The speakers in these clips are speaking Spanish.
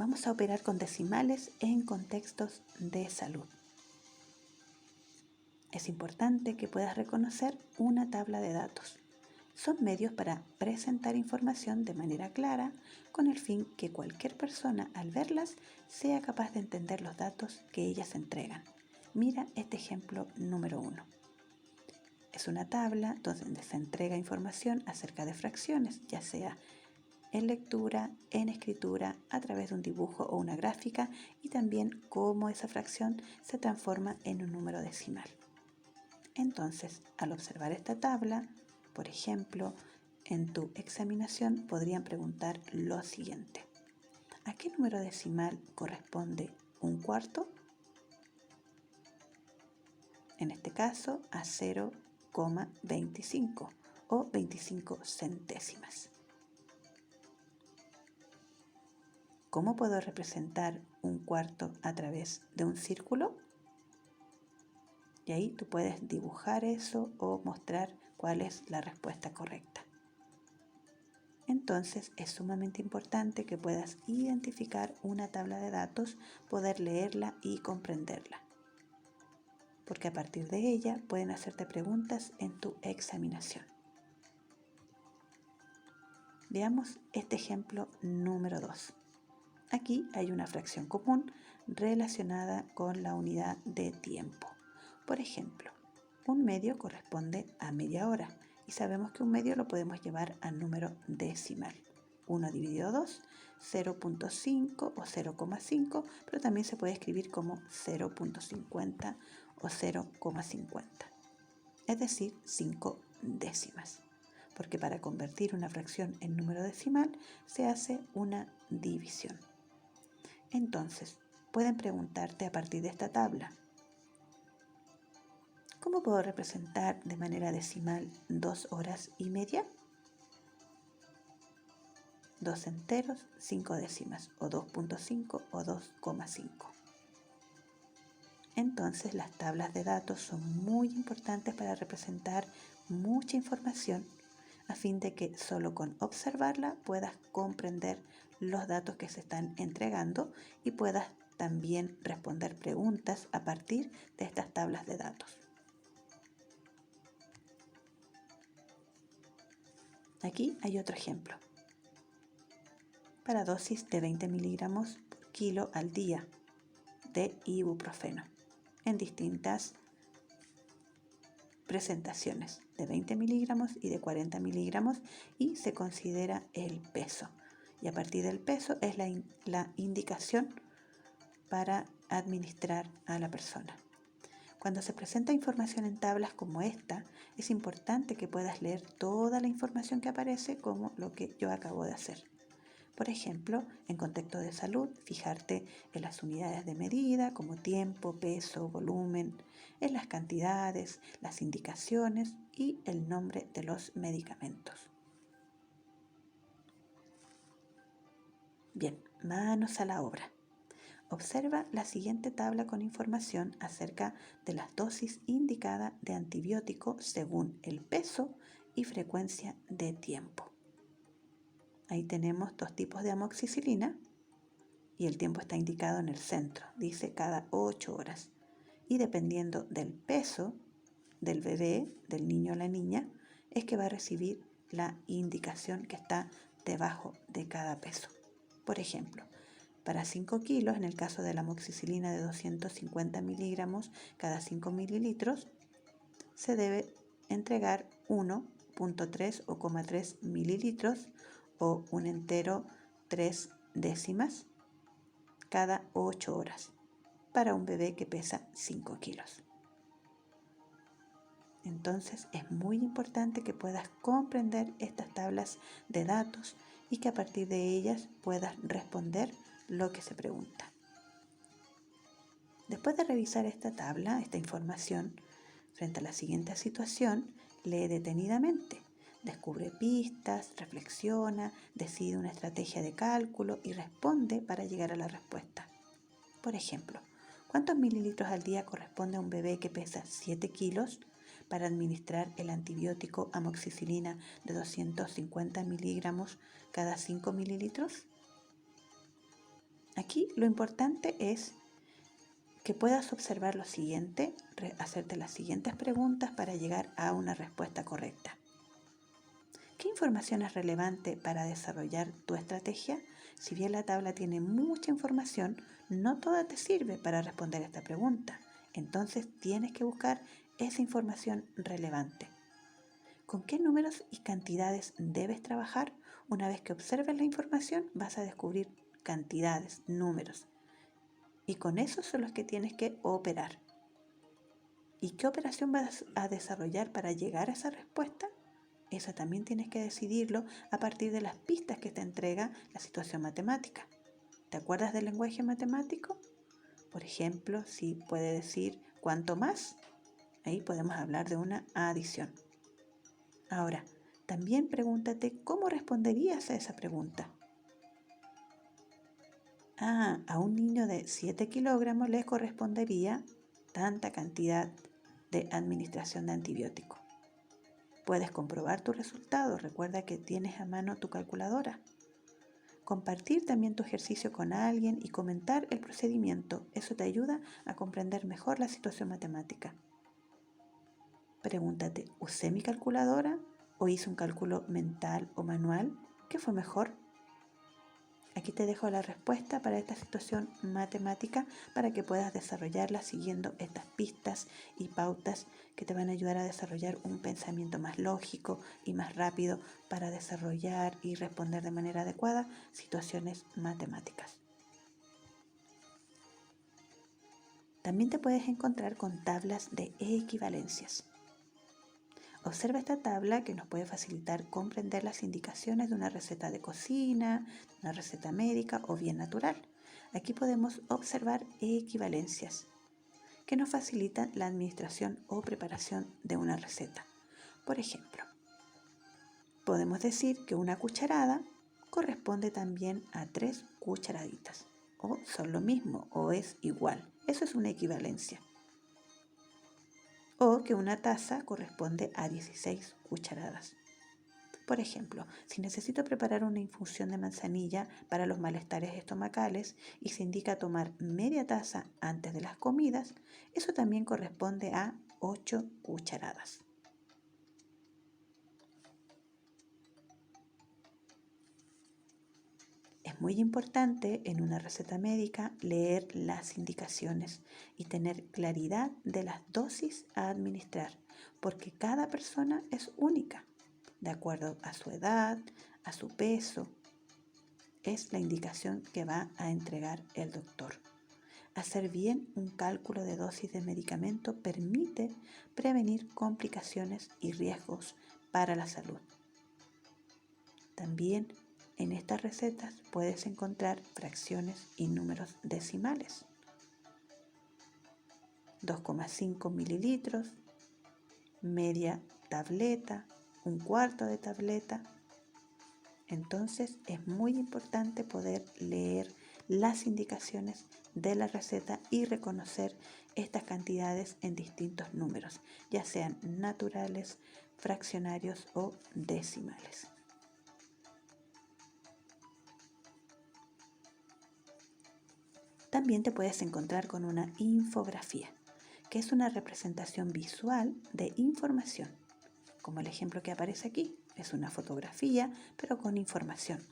Vamos a operar con decimales en contextos de salud. Es importante que puedas reconocer una tabla de datos. Son medios para presentar información de manera clara con el fin que cualquier persona al verlas sea capaz de entender los datos que ellas entregan. Mira este ejemplo número 1. Es una tabla donde se entrega información acerca de fracciones, ya sea en lectura, en escritura, a través de un dibujo o una gráfica, y también cómo esa fracción se transforma en un número decimal. Entonces, al observar esta tabla, por ejemplo, en tu examinación podrían preguntar lo siguiente: ¿a qué número decimal corresponde un cuarto? En este caso, a 0,25 o 25 centésimas. ¿Cómo puedo representar un cuarto a través de un círculo? Y ahí tú puedes dibujar eso o mostrar cuál es la respuesta correcta. Entonces es sumamente importante que puedas identificar una tabla de datos, poder leerla y comprenderla, porque a partir de ella pueden hacerte preguntas en tu examinación. Veamos este ejemplo número 2. Aquí hay una fracción común relacionada con la unidad de tiempo. Por ejemplo, un medio corresponde a media hora y sabemos que un medio lo podemos llevar al número decimal. 1 dividido 2, 0.5 o 0,5, pero también se puede escribir como 0.50 o 0,50, es decir, 5 décimas, porque para convertir una fracción en número decimal se hace una división. Entonces, pueden preguntarte a partir de esta tabla: ¿cómo puedo representar de manera decimal 2 horas y media? 2 enteros, 5 décimas, o 2.5 o 2,5. Entonces, las tablas de datos son muy importantes para representar mucha información, a fin de que solo con observarla puedas comprender los datos que se están entregando y puedas también responder preguntas a partir de estas tablas de datos. Aquí hay otro ejemplo. Para dosis de 20 miligramos por kilo al día de ibuprofeno en distintas presentaciones de 20 miligramos y de 40 miligramos, y se considera el peso. Y a partir del peso es la indicación para administrar a la persona. Cuando se presenta información en tablas como esta, es importante que puedas leer toda la información que aparece, como lo que yo acabo de hacer. Por ejemplo, en contexto de salud, fijarte en las unidades de medida como tiempo, peso, volumen, en las cantidades, las indicaciones y el nombre de los medicamentos. Bien, manos a la obra. Observa la siguiente tabla con información acerca de las dosis indicadas de antibiótico según el peso y frecuencia de tiempo. Ahí tenemos 2 tipos de amoxicilina y el tiempo está indicado en el centro, dice cada 8 horas. Y dependiendo del peso del bebé, del niño o la niña, es que va a recibir la indicación que está debajo de cada peso. Por ejemplo, para 5 kilos, en el caso de la amoxicilina de 250 miligramos cada 5 mililitros, se debe entregar 1.3 o 0,3 mililitros o un entero 3 décimas cada 8 horas para un bebé que pesa 5 kilos. Entonces es muy importante que puedas comprender estas tablas de datos y que a partir de ellas puedas responder lo que se pregunta. Después de revisar esta tabla, esta información, frente a la siguiente situación, lee detenidamente, descubre pistas, reflexiona, decide una estrategia de cálculo y responde para llegar a la respuesta. Por ejemplo, ¿cuántos mililitros al día corresponde a un bebé que pesa 7 kilos para administrar el antibiótico amoxicilina de 250 miligramos cada 5 mililitros? Aquí lo importante es que puedas observar lo siguiente, hacerte las siguientes preguntas para llegar a una respuesta correcta. ¿Qué información es relevante para desarrollar tu estrategia? Si bien la tabla tiene mucha información, no toda te sirve para responder esta pregunta. Entonces tienes que buscar esa información relevante. ¿Con qué números y cantidades debes trabajar? Una vez que observes la información, vas a descubrir cantidades, números. Y con esos son los que tienes que operar. ¿Y qué operación vas a desarrollar para llegar a esa respuesta? Eso también tienes que decidirlo a partir de las pistas que te entrega la situación matemática. ¿Te acuerdas del lenguaje matemático? Por ejemplo, si puede decir cuánto más, ahí podemos hablar de una adición. Ahora, también pregúntate cómo responderías a esa pregunta. A un niño de 7 kilogramos le correspondería tanta cantidad de administración de antibiótico. Puedes comprobar tu resultado. Recuerda que tienes a mano tu calculadora. Compartir también tu ejercicio con alguien y comentar el procedimiento. Eso te ayuda a comprender mejor la situación matemática. Pregúntate, ¿usé mi calculadora o hice un cálculo mental o manual? ¿Qué fue mejor? Aquí te dejo la respuesta para esta situación matemática para que puedas desarrollarla siguiendo estas pistas y pautas que te van a ayudar a desarrollar un pensamiento más lógico y más rápido para desarrollar y responder de manera adecuada situaciones matemáticas. También te puedes encontrar con tablas de equivalencias. Observa esta tabla que nos puede facilitar comprender las indicaciones de una receta de cocina, una receta médica o bien natural. Aquí podemos observar equivalencias que nos facilitan la administración o preparación de una receta. Por ejemplo, podemos decir que una cucharada corresponde también a 3 cucharaditas, o son lo mismo, o es igual. Eso es una equivalencia. O que una taza corresponde a 16 cucharadas. Por ejemplo, si necesito preparar una infusión de manzanilla para los malestares estomacales y se indica tomar media taza antes de las comidas, eso también corresponde a 8 cucharadas. Es muy importante en una receta médica leer las indicaciones y tener claridad de las dosis a administrar, porque cada persona es única, de acuerdo a su edad, a su peso. Es la indicación que va a entregar el doctor. Hacer bien un cálculo de dosis de medicamento permite prevenir complicaciones y riesgos para la salud. También en estas recetas puedes encontrar fracciones y números decimales. 2,5 mililitros, media tableta, un cuarto de tableta. Entonces es muy importante poder leer las indicaciones de la receta y reconocer estas cantidades en distintos números, ya sean naturales, fraccionarios o decimales. También te puedes encontrar con una infografía, que es una representación visual de información, como el ejemplo que aparece aquí. Es una fotografía, pero con información.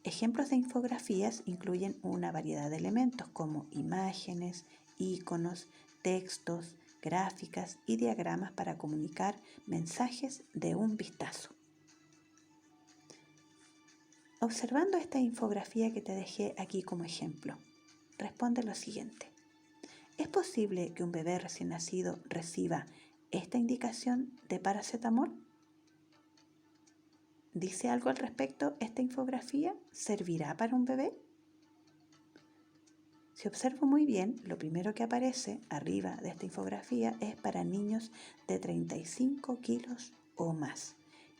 Ejemplos de infografías incluyen una variedad de elementos como imágenes, iconos, textos, gráficas y diagramas para comunicar mensajes de un vistazo. Observando esta infografía que te dejé aquí como ejemplo, responde lo siguiente. ¿Es posible que un bebé recién nacido reciba esta indicación de paracetamol? ¿Dice algo al respecto esta infografía? ¿Servirá para un bebé? Si observo muy bien, lo primero que aparece arriba de esta infografía es para niños de 35 kilos o más.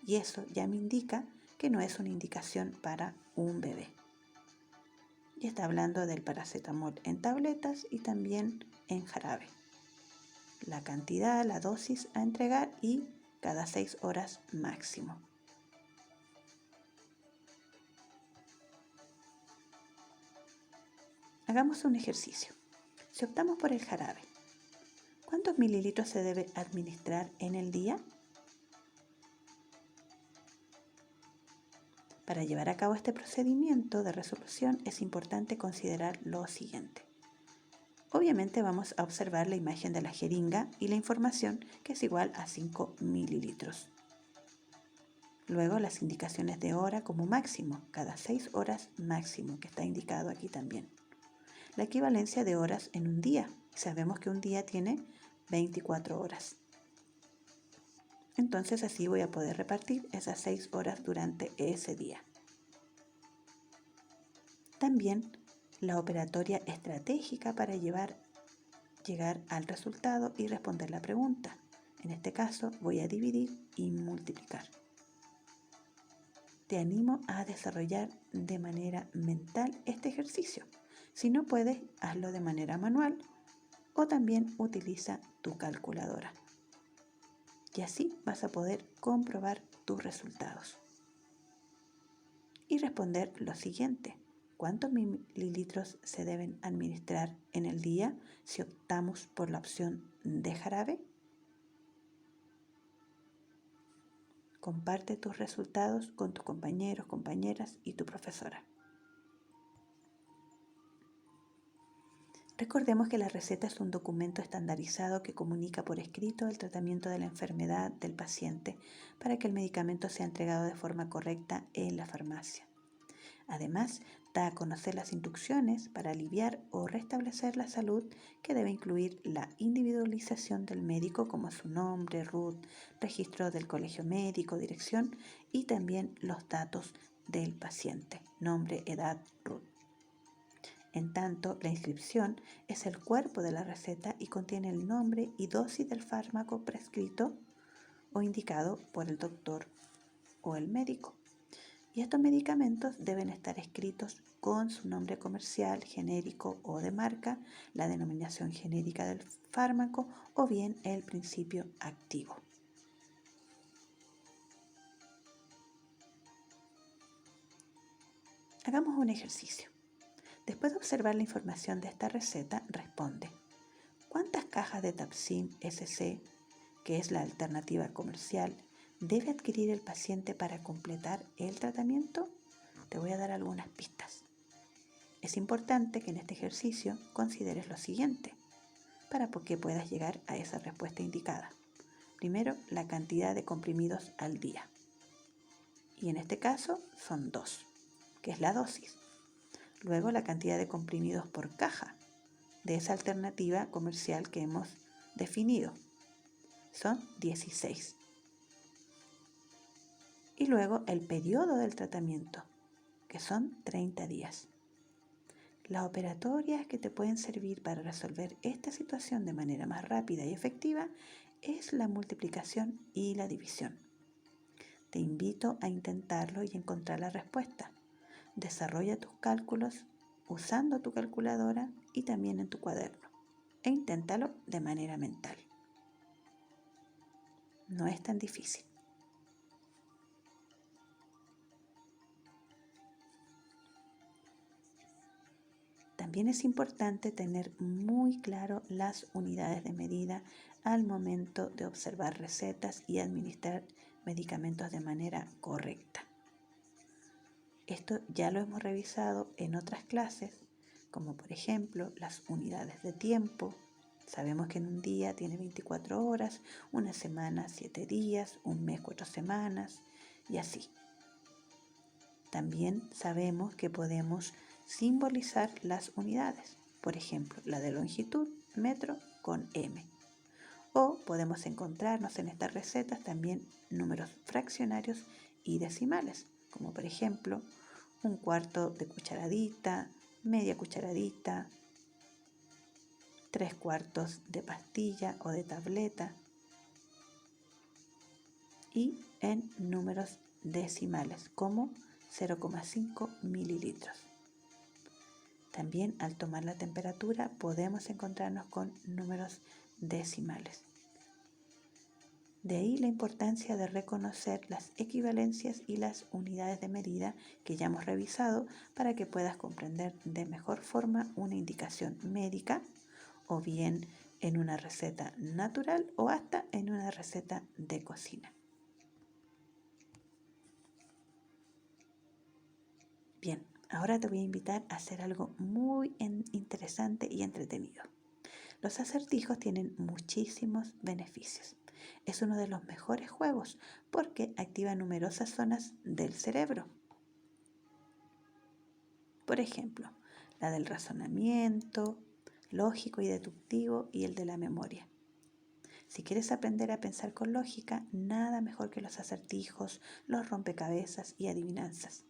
Y eso ya me indica que no es una indicación para un bebé. Y está hablando del paracetamol en tabletas y también en jarabe. La cantidad, la dosis a entregar y cada 6 horas máximo. Hagamos un ejercicio. Si optamos por el jarabe, ¿cuántos mililitros se debe administrar en el día? Para llevar a cabo este procedimiento de resolución es importante considerar lo siguiente. Obviamente vamos a observar la imagen de la jeringa y la información que es igual a 5 mililitros. Luego las indicaciones de hora como máximo, cada 6 horas máximo, que está indicado aquí también. La equivalencia de horas en un día. Sabemos que un día tiene 24 horas. Entonces así voy a poder repartir esas 6 horas durante ese día. También la operatoria estratégica para llegar al resultado y responder la pregunta. En este caso voy a dividir y multiplicar. Te animo a desarrollar de manera mental este ejercicio. Si no puedes, hazlo de manera manual o también utiliza tu calculadora. Y así vas a poder comprobar tus resultados. Y responder lo siguiente. ¿Cuántos mililitros se deben administrar en el día si optamos por la opción de jarabe? Comparte tus resultados con tus compañeros, compañeras y tu profesora. Recordemos que la receta es un documento estandarizado que comunica por escrito el tratamiento de la enfermedad del paciente para que el medicamento sea entregado de forma correcta en la farmacia. Además, da a conocer las instrucciones para aliviar o restablecer la salud, que debe incluir la individualización del médico como su nombre, RUT, registro del colegio médico, dirección y también los datos del paciente, nombre, edad, RUT. En tanto, la inscripción es el cuerpo de la receta y contiene el nombre y dosis del fármaco prescrito o indicado por el doctor o el médico. Y estos medicamentos deben estar escritos con su nombre comercial, genérico o de marca, la denominación genérica del fármaco o bien el principio activo. Hagamos un ejercicio. Después de observar la información de esta receta, responde: ¿cuántas cajas de Tapsin SC, que es la alternativa comercial, debe adquirir el paciente para completar el tratamiento? Te voy a dar algunas pistas. Es importante que en este ejercicio consideres lo siguiente para que puedas llegar a esa respuesta indicada. Primero, la cantidad de comprimidos al día. Y en este caso son 2, que es la dosis. Luego, la cantidad de comprimidos por caja de esa alternativa comercial que hemos definido. Son 16. Y luego el periodo del tratamiento, que son 30 días. Las operatorias que te pueden servir para resolver esta situación de manera más rápida y efectiva es la multiplicación y la división. Te invito a intentarlo y encontrar la respuesta. Desarrolla tus cálculos usando tu calculadora y también en tu cuaderno e inténtalo de manera mental. No es tan difícil. También es importante tener muy claro las unidades de medida al momento de observar recetas y administrar medicamentos de manera correcta. Esto ya lo hemos revisado en otras clases, como por ejemplo las unidades de tiempo. Sabemos que en un día tiene 24 horas, una semana 7 días, un mes 4 semanas y así. También sabemos que podemos simbolizar las unidades, por ejemplo, la de longitud, metro con M. O podemos encontrarnos en estas recetas también números fraccionarios y decimales, como por ejemplo un cuarto de cucharadita, media cucharadita, 3/4 de pastilla o de tableta, y en números decimales como 0,5 mililitros. También al tomar la temperatura podemos encontrarnos con números decimales. De ahí la importancia de reconocer las equivalencias y las unidades de medida que ya hemos revisado para que puedas comprender de mejor forma una indicación médica o bien en una receta natural o hasta en una receta de cocina. Bien, ahora te voy a invitar a hacer algo muy interesante y entretenido. Los acertijos tienen muchísimos beneficios. Es uno de los mejores juegos porque activa numerosas zonas del cerebro. Por ejemplo, la del razonamiento, lógico y deductivo y el de la memoria. Si quieres aprender a pensar con lógica, nada mejor que los acertijos, los rompecabezas y adivinanzas.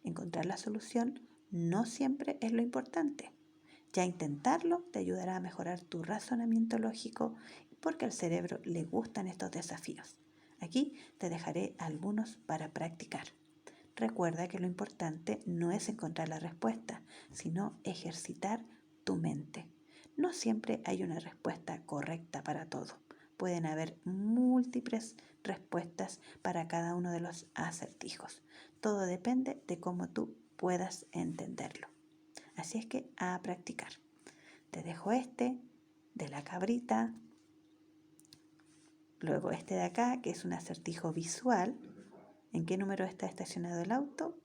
Encontrar la solución no siempre es lo importante. Ya intentarlo te ayudará a mejorar tu razonamiento lógico porque al cerebro le gustan estos desafíos. Aquí te dejaré algunos para practicar. Recuerda que lo importante no es encontrar la respuesta, sino ejercitar tu mente. No siempre hay una respuesta correcta para todo. Pueden haber múltiples respuestas para cada uno de los acertijos. Todo depende de cómo tú puedas entenderlo. Así es que a practicar. Te dejo este de la cabrita, luego este de acá que es un acertijo visual. ¿En qué número está estacionado el auto?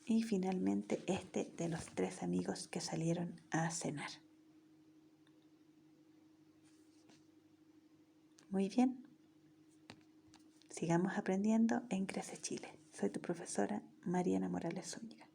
Y finalmente este de los 3 amigos que salieron a cenar. Muy bien, sigamos aprendiendo en Crece Chile. Soy tu profesora Mariana Morales Zúñiga.